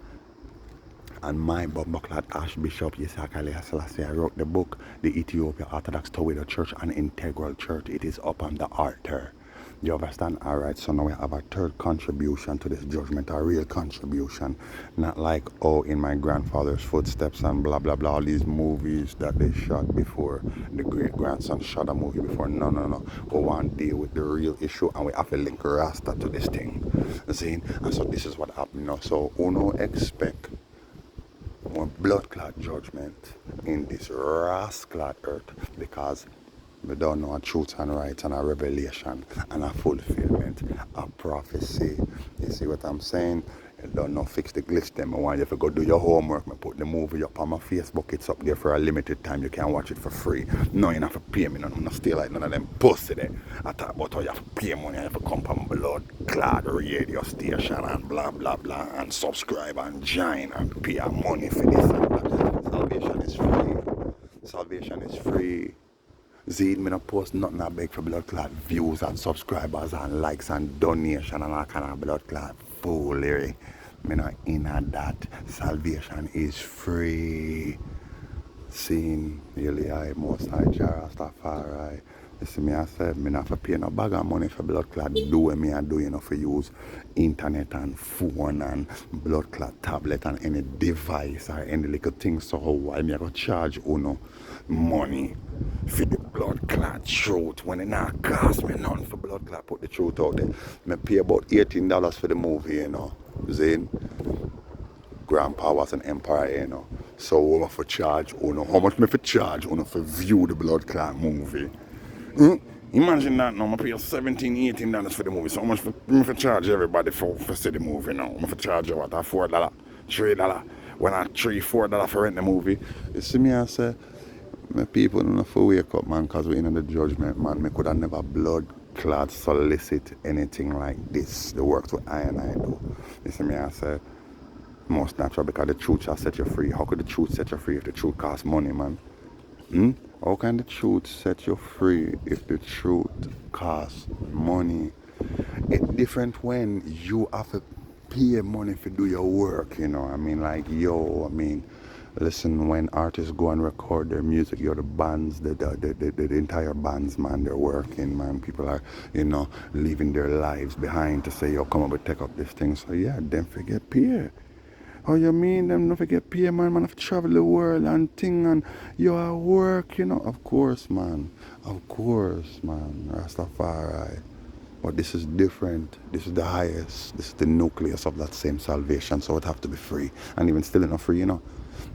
And my Bumbleclad Archbishop Yiseak Haile Selassie wrote the book, The Ethiopian Orthodox Tawido Church and Integral Church. It is up on the altar. You understand? Alright, so now we have a third contribution to this judgment, a real contribution. Not like, oh, in my grandfather's footsteps and blah, blah, blah, all these movies that they shot before. The great-grandson shot a movie before. No. We want to deal with the real issue and we have to link Rasta to this thing. See? And so this is what happened now. So, uno expect more blood clot judgment in this rascal earth because we don't know a truth and right and a revelation and a fulfillment, a prophecy. You see what I'm saying? You don't know fix the glitch them. I want you to go do your homework. I put the movie up on my Facebook. It's up there for a limited time. You can watch it for free. No, you don't have to pay me. I'm not still like none of them pussy there. I talk about how you have to pay money. You have to come from blood clot radio station and blah blah blah and subscribe and join and pay money for this and that. Salvation is free. Salvation is free. Zed, me not post nothing I beg for blood clot views and subscribers and likes and donation and all kind of blood clot foolery. Me not in that. Salvation is free. Seeing really I most high Jarastafari. You see me I said me not for pay no bag of money for blood clot do what me I do, for use internet and phone and blood clot tablet and any device or any little thing. So why me I go charge money for the blood clot truth. When it not cost me nothing for blood clot, put the truth out there. Me pay about $18 for the movie, you know. Zane, Grandpa was an empire, you know. So what for charge, you know, how much me for charge, you know, for view the blood clot movie? Imagine that now, I pay $17, $18 for the movie. So how much for charge everybody for see the movie now? I for charge you what, $4, $3. When I $3, $4 for rent the movie. You see me, I say, my people don't have to wake up, man, because we're in the judgment, man. Me could have never blood clot solicit anything like this. The work what I and I do. You see me, I say, most natural because the truth shall set you free. How could the truth set you free if the truth costs money, man? How can the truth set you free if the truth costs money? It's different when you have to pay money to do your work, you know. I mean, like, listen, when artists go and record their music, you're the bands, the entire bands, man, they're working, man. People are, you know, leaving their lives behind to say, yo, come up and take up this thing. So, yeah, them forget pay. Oh, you mean them not forget pay, man? Man have to travel the world and thing and you are work, you know? Of course, man. Of course, man. Rastafari. But this is different. This is the highest. This is the nucleus of that same salvation. So it have to be free. And even still it's not free, you know?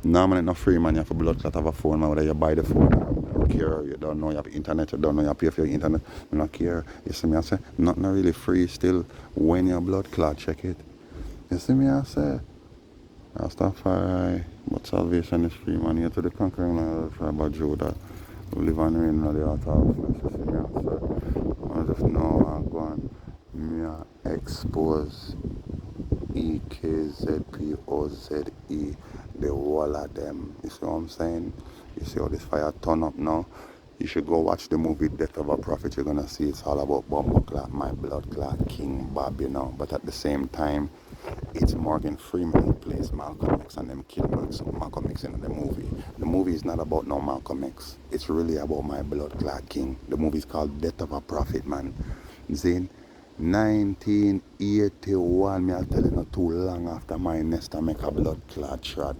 No, man, it's not free, man. You have a blood clot, have a phone, man. Whether you buy the phone, you don't care. You don't know you have internet. You don't know you pay for your internet. You don't care. You see me, I say, not really free still. When your blood clot, check it. You see me, I say, Rastafari, but salvation is free, man. Here to the conquering of the tribe of Judah, who live and reign in the heart of flesh. You see me, I say, I just know I'm going to expose EKZPOZE, the wall of them. You see what I'm saying? You see how this fire turn up now? You should go watch the movie Death of a Prophet. You're going to see it's all about Bumble Clot, my blood clot, King Bob, you know. But at the same time, it's Morgan Freeman who plays Malcolm X and them kill Malcolm X in the movie. The movie is not about no Malcolm X. It's really about my blood clot king. The movie is called Death of a Prophet, man. Zane, 1981, me I'll tell you not too long after my Nesta make a blood clot shot.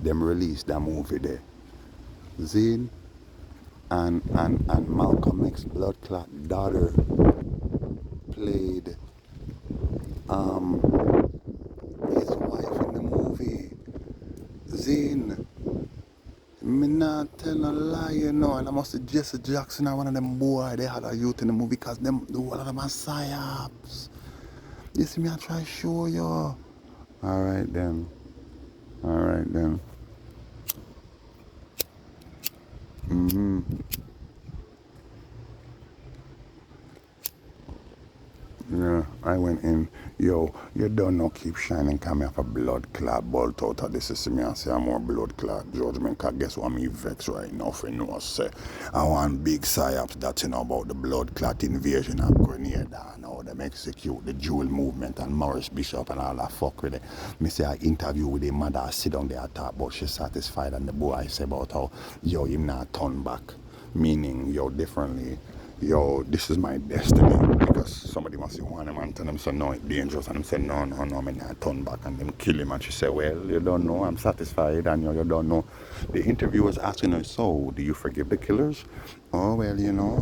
Them released that movie there. Zane and Malcolm X blood clot daughter played his wife in the movie. Zane, me not tell no lie, you know, and I must have Jesse Jackson or one of them boy they had a youth in the movie because them do all of them are Psyops. You see me, I try to show you. Alright then. Yeah, I went in. Yo, you don't know keep shining, come here for blood clot bolt out of this. See me and say I'm more blood clot judgment. Cause guess what me vex right now for no say. I want big psyops that you know about the blood clot invasion of Grenada and how them execute the jewel movement and Maurice Bishop and all that fuck with it. Me say I interview with the mother, I sit down there and talk about she satisfied and the boy I say about how yo him not turn back. Meaning yo differently. Yo, this is my destiny. Because somebody must say one man tell them say no, it's dangerous and them say no, me not turn back and them kill him and she say, well, you don't know, I'm satisfied and you don't know. The interviewer's asking her, so do you forgive the killers? Oh well, you know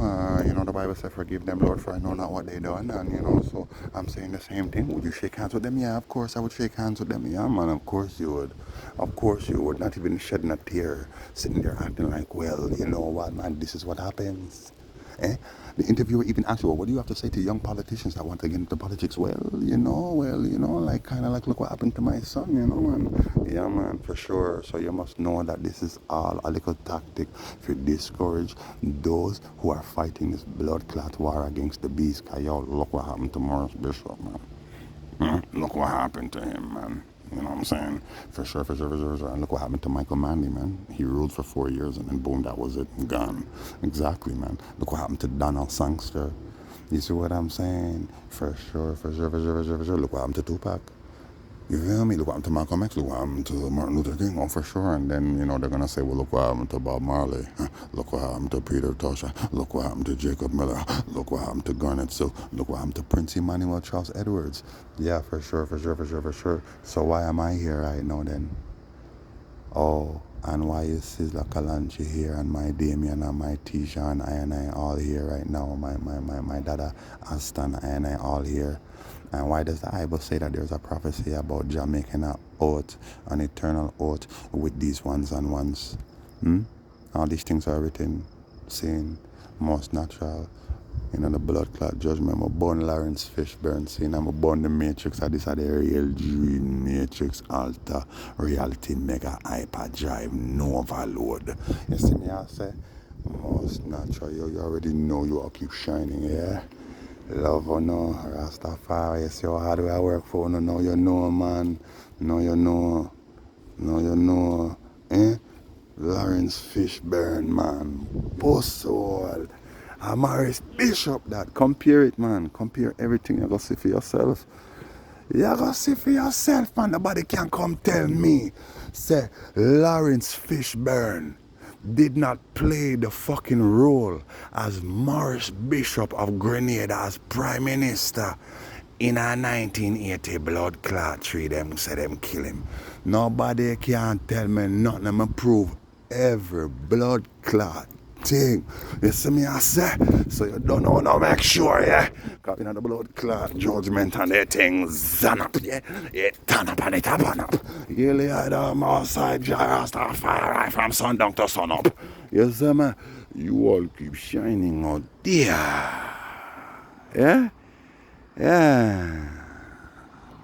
the Bible says forgive them, Lord, for I know not what they done and you know, so I'm saying the same thing. Would you shake hands with them? Yeah, of course I would shake hands with them. Yeah man, of course you would. Of course you would, not even shedding a tear, sitting there acting like, well, you know what man, this is what happens. Eh? The interviewer even asked you, well, what do you have to say to young politicians that want to get into politics? Well, like kind of like look what happened to my son, you know, man. Yeah, man, for sure. So you must know that this is all a little tactic to discourage those who are fighting this blood clot war against the beast. Cause yo, look what happened to Maurice Bishop, man. Look what happened to him, man. You know what I'm saying? For sure. And look what happened to Michael Manley, man. He ruled for 4 years and then boom, that was it. Gone. Exactly, man. Look what happened to Donald Sangster. You see what I'm saying? For sure. Look what happened to Tupac. You feel me? Look what happened to Malcolm X. Look what happened to Martin Luther King. Oh, for sure. And then, you know, they're going to say, well, look what happened to Bob Marley. Look what happened to Peter Tosh. Look what happened to Jacob Miller. Look what happened to Garnet Silk. Look what happened to Prince Emmanuel Charles Edwards. Yeah, for sure. So why am I here right now then? Oh, And why is Sizzla Kalanchi here and my Damien and my Tisha and I all here right now. My dada Aston and I all here. And why does the Bible say that there's a prophecy about Jah making an oath, an eternal oath with these ones and ones? All these things are written, saying, most natural. You know, the blood clot judgment. I'm born Lawrence Fishburne, saying I'm born the Matrix. This is the real dream Matrix, Alta, Reality, Mega, Hyperdrive, Nova Load. You see me, I say, most natural. You already know you all keep shining, yeah? Love or no, Rastafari. You see how hard I work for? No, no, you know, man. No, you know. No, you know. Eh? Lawrence Fishburne, man. Post all. Maurice Bishop that. Compare it, man. Compare everything. You go see for yourself. You go see for yourself, man. Nobody can come tell me. Say, Lawrence Fishburne did not play the fucking role as Maurice Bishop of Grenada as Prime Minister in a 1980 blood clot tree. Them say them kill him. Nobody can tell me nothing. I'm prove every blood clot thing. You see me, I say? So you don't know, now make sure, yeah? Because you know the blood clot judgment and the things zan up, yeah? It turn up and it happen up. You lay them outside, Rastafari from sundown to sun up. You see me? You all keep shining out there. Yeah? Yeah.